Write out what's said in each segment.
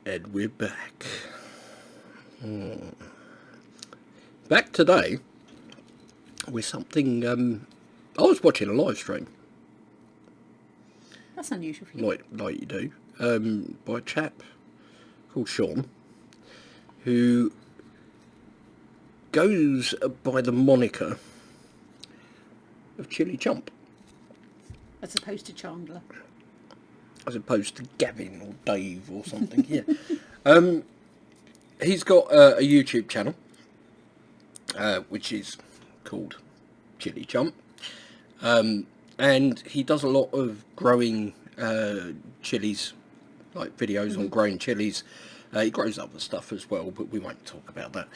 And we're back. Back today with something. I was watching a live stream. That's unusual for you. Like you do. By a chap called Sean, who goes by the moniker of Chilli Chump. As opposed to Chandler. As opposed to Gavin or Dave or something. Yeah. He's got a YouTube channel, which is called Chilli Chump. And he does a lot of growing chilies, like videos on growing chilies. He grows other stuff as well, but we won't talk about that.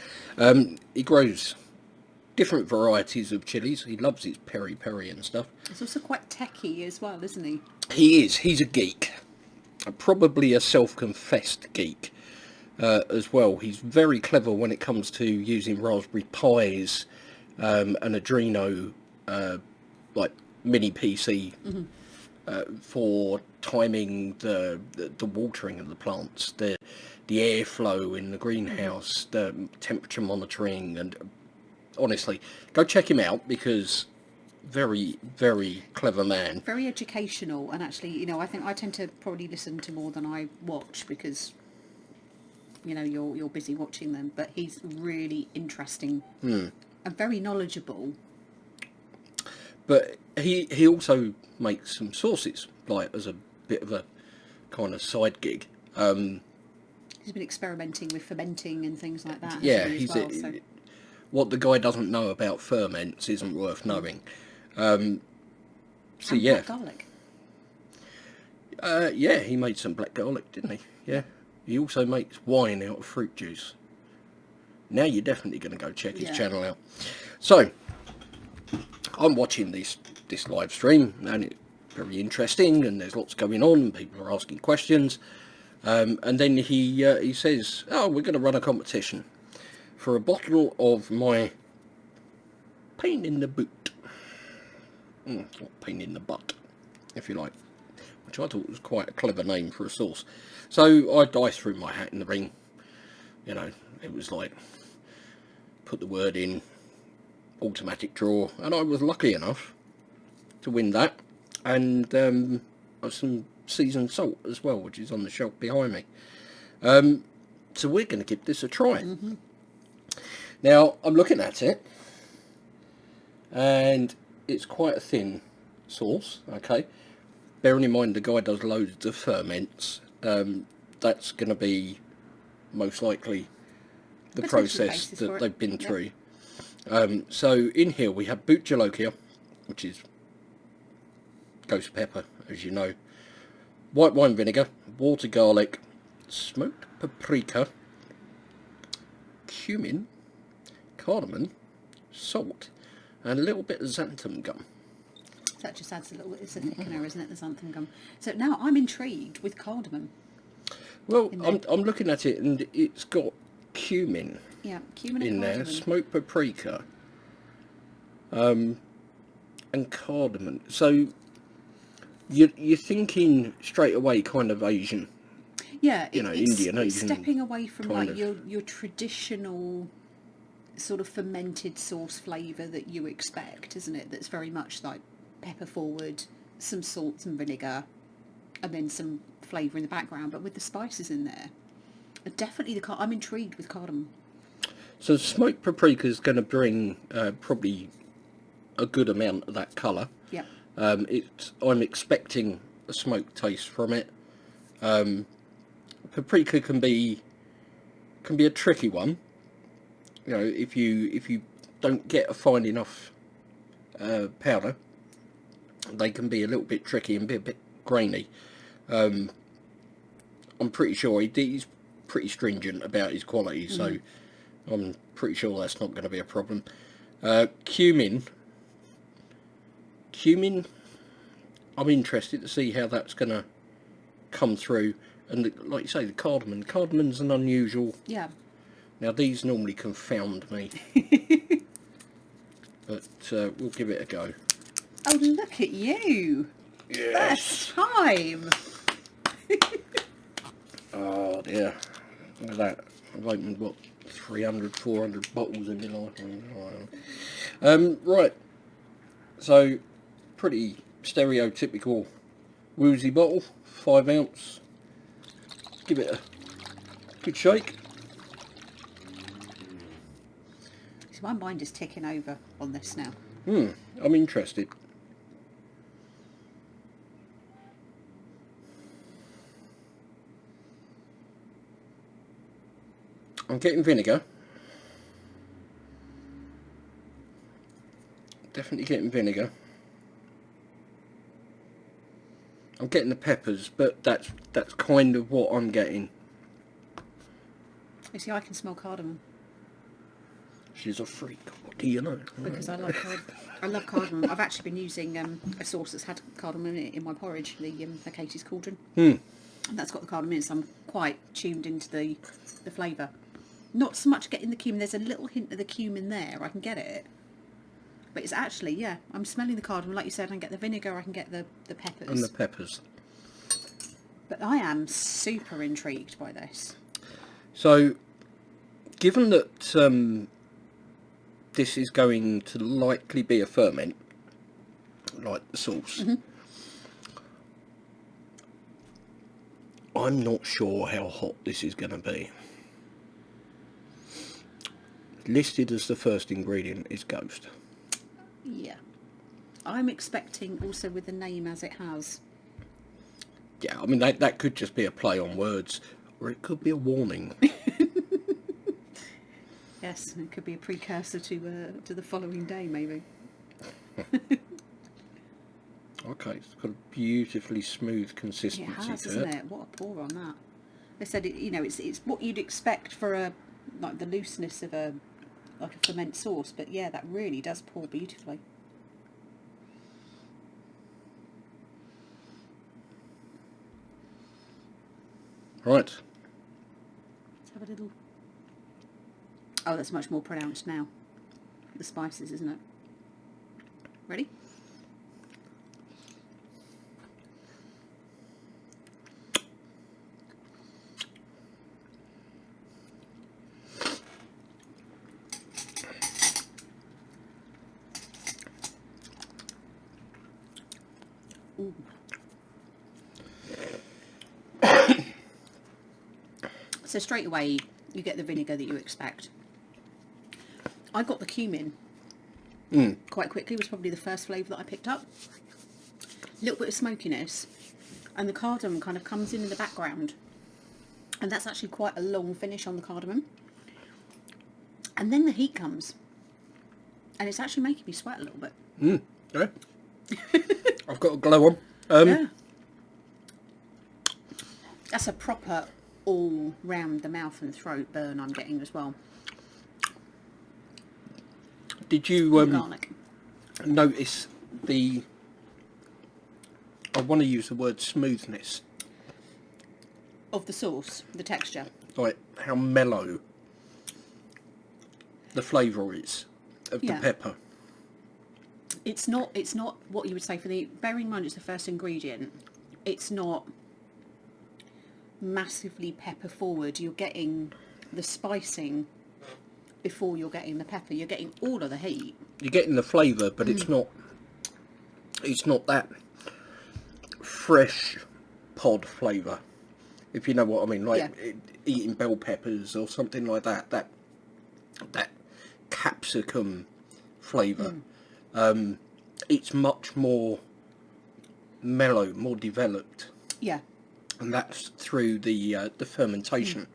He grows different varieties of chilies. He loves his peri-peri and stuff. He's also quite techy as well, isn't he? He is. He's a geek. Probably a self-confessed geek as well. He's very clever when it comes to using Raspberry Pis and Adreno, like mini PC, for timing the watering of the plants, the airflow in the greenhouse, the temperature monitoring, and honestly, go check him out because very, very clever man. Very educational, and actually, you know, I think I tend to probably listen to more than I watch because, you know, you're busy watching them. But he's really interesting and very knowledgeable. But he also makes some sauces, like as a bit of a kind of side gig. He's been experimenting with fermenting and things like that. Yeah, so. What the guy doesn't know about ferments isn't worth knowing. And black garlic. Yeah, he made some black garlic, didn't he? Yeah. He also makes wine out of fruit juice. Now you're definitely going to go check his channel out. So, I'm watching this live stream, and it's very interesting, and there's lots going on, and people are asking questions. And then he says, "Oh, we're going to run a competition for a bottle of my pain in the boot." Or pain in the butt, if you like, which I thought was quite a clever name for a sauce. So I threw my hat in the ring. You know, it was like, put the word in, automatic draw, and I was lucky enough to win that, and some seasoned salt as well, which is on the shelf behind me. So we're going to give this a try. Now, I'm looking at it, and it's quite a thin sauce, okay? Bearing in mind the guy does loads of ferments, that's going to be most likely the process that they've been through. So in here we have Bhut jolokia, which is ghost pepper, as you know, white wine vinegar, water garlic, smoked paprika, cumin, cardamom, salt, and a little bit of xanthan gum. That just adds a little bit, it's a thickener, isn't it, the xanthan gum? So now I'm intrigued with cardamom. Well, I'm looking at it, and it's got cumin. Yeah, cumin and in cardamom. There, smoked paprika, and cardamom. So you're thinking straight away kind of Asian. Yeah, you know, Indian, Asian. Stepping away from like your traditional sort of fermented sauce flavour that you expect, isn't it? That's very much like pepper forward, some salt, some vinegar, and then some flavour in the background, but with the spices in there. Definitely I'm intrigued with cardamom. So smoked paprika is going to bring probably a good amount of that colour. Yeah. I'm expecting a smoked taste from it. Paprika can be a tricky one. You know, if you don't get a fine enough powder, they can be a little bit tricky and be a bit grainy. I'm pretty sure he's pretty stringent about his quality, so I'm pretty sure that's not going to be a problem. Cumin, I'm interested to see how that's going to come through. And like you say, the cardamon's an unusual. Yeah. Now these normally confound me, but we'll give it a go. Oh, look at you! Yes. First time. Oh, yeah. Look at that. I've opened, what, 300, 400 bottles in my life. Right. So, pretty stereotypical woozy bottle. 5 ounce. Give it a good shake. So my mind is ticking over on this now. I'm interested. I'm getting vinegar. Definitely getting vinegar. I'm getting the peppers, but that's kind of what I'm getting. You see, I can smell cardamom. She's a freak. What do you know? Because I love cardamom. I've actually been using a sauce that's had cardamom in it in my porridge, the Katie's Cauldron. And that's got the cardamom in it, so I'm quite tuned into the flavour. Not so much getting the cumin. There's a little hint of the cumin there. I can get it. But it's actually, yeah, I'm smelling the cardamom. Like you said, I can get the vinegar, I can get the peppers. And the peppers. But I am super intrigued by this. So, given that this is going to likely be a ferment, like the sauce, I'm not sure how hot this is going to be. Listed as the first ingredient is Ghost. Yeah. I'm expecting also with the name as it has. Yeah, I mean, that could just be a play on words, or it could be a warning. Yes, it could be a precursor to the following day, maybe. Okay, it's got a beautifully smooth consistency It has, to isn't it? What a pour on that. They said, it's what you'd expect for like the looseness of a ferment sauce, but yeah, that really does pour beautifully. Right. Let's have a little... Oh, that's much more pronounced now. The spices, isn't it? Ready? Ooh. So straight away you get the vinegar that you expect. I got the cumin quite quickly. It was probably the first flavour that I picked up. A little bit of smokiness, and the cardamom kind of comes in the background, and that's actually quite a long finish on the cardamom. And then the heat comes, and it's actually making me sweat a little bit. Yeah. I've got a glow on. Yeah. That's a proper all round the mouth and throat burn I'm getting as well. Did you Garlic. notice the... I want to use the word smoothness. Of the sauce, the texture. Like how mellow the flavour is of the pepper. It's not what you would say for the... Bearing in mind it's the first ingredient. It's not massively pepper forward. You're getting the spicing before you're getting the pepper. You're getting all of the heat. You're getting the flavour, but it's not that fresh pod flavour, if you know what I mean. Like eating bell peppers or something like that. That capsicum flavour. It's much more mellow, more developed. Yeah. And that's through the fermentation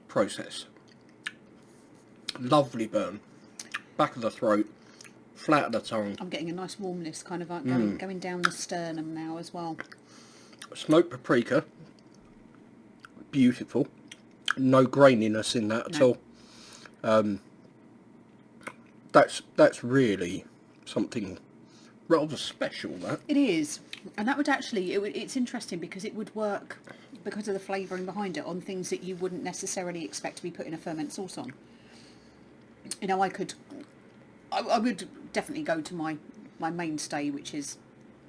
process. Lovely burn. Back of the throat, flat of the tongue. I'm getting a nice warmness kind of like going down the sternum now as well. Smoked paprika. Beautiful. No graininess in that at all. That's really something rather special, that. It is. And that would actually, it's interesting because it would work, because of the flavouring behind it, on things that you wouldn't necessarily expect to be putting a ferment sauce on. You know, I would definitely go to my mainstay, which is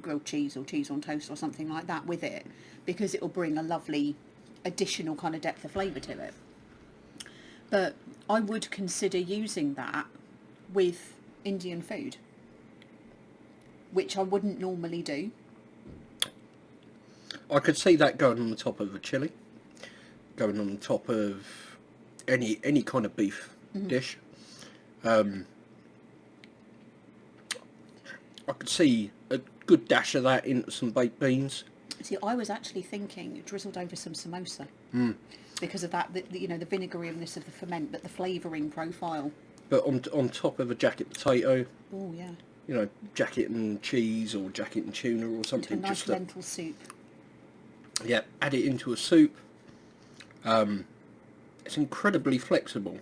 grilled cheese or cheese on toast or something like that with it, because it will bring a lovely additional kind of depth of flavour to it. But I would consider using that with Indian food, which I wouldn't normally do. I could see that going on the top of a chili, going on the top of any kind of beef dish. I could see a good dash of that into some baked beans. See, I was actually thinking drizzled over some samosa because of that, you know, the vinegaryness of the ferment, but the flavouring profile. But on top of a jacket potato. Oh yeah. You know, jacket and cheese or jacket and tuna or something. Into a nice lentil soup. Yeah, add it into a soup. It's incredibly flexible.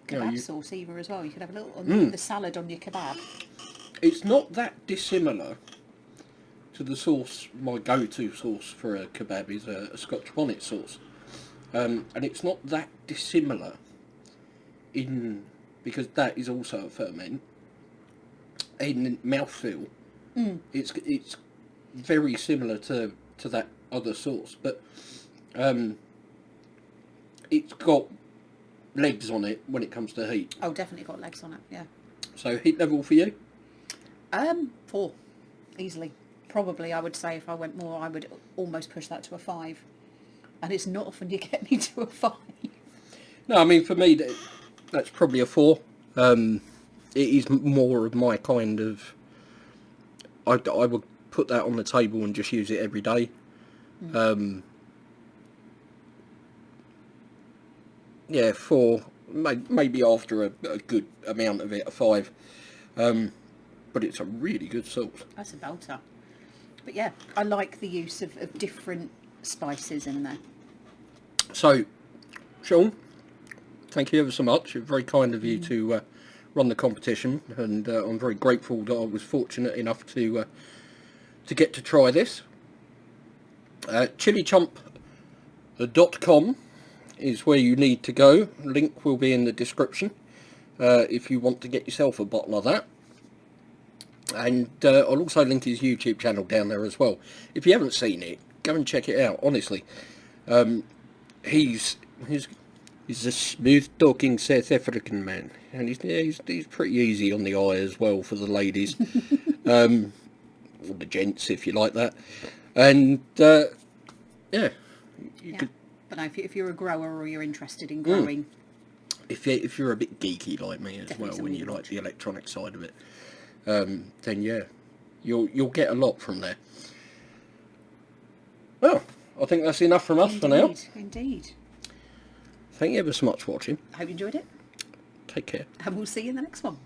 Kebab sauce either as well. You could have a little on the salad on your kebab. It's not that dissimilar to the sauce. My go-to sauce for a kebab is a Scotch bonnet sauce, and it's not that dissimilar because that is also a ferment. In mouthfeel, it's very similar to that other sauce, but it's got legs on it when it comes to heat. Oh, definitely got legs on it. Yeah. So heat level for you? 4, easily. Probably, I would say if I went more, I would almost push that to a 5. And it's not often you get me to a 5. No, I mean for me that's probably a 4. It is more of my kind of. I would put that on the table and just use it every day. Yeah, 4. Maybe after a good amount of it, a 5. But it's a really good sauce. That's a belter. But yeah, I like the use of different spices in there. So, Sean, thank you ever so much. It's very kind of you to run the competition, and I'm very grateful that I was fortunate enough to get to try this. ChilliChump.com is where you need to go. Link will be in the description if you want to get yourself a bottle of that. And I'll also link his YouTube channel down there as well. If you haven't seen it, go and check it out, honestly. He's a smooth talking South African man, and he's pretty easy on the eye as well for the ladies. Or the gents, if you like that. And yeah. But no, if you're a grower or you're interested in growing, if you're a bit geeky like me as well, when you like the electronic side of it, then yeah, you'll get a lot from there. Well, I think that's enough from us for now. Indeed. Thank you ever so much for watching. I hope you enjoyed it. Take care. And we'll see you in the next one.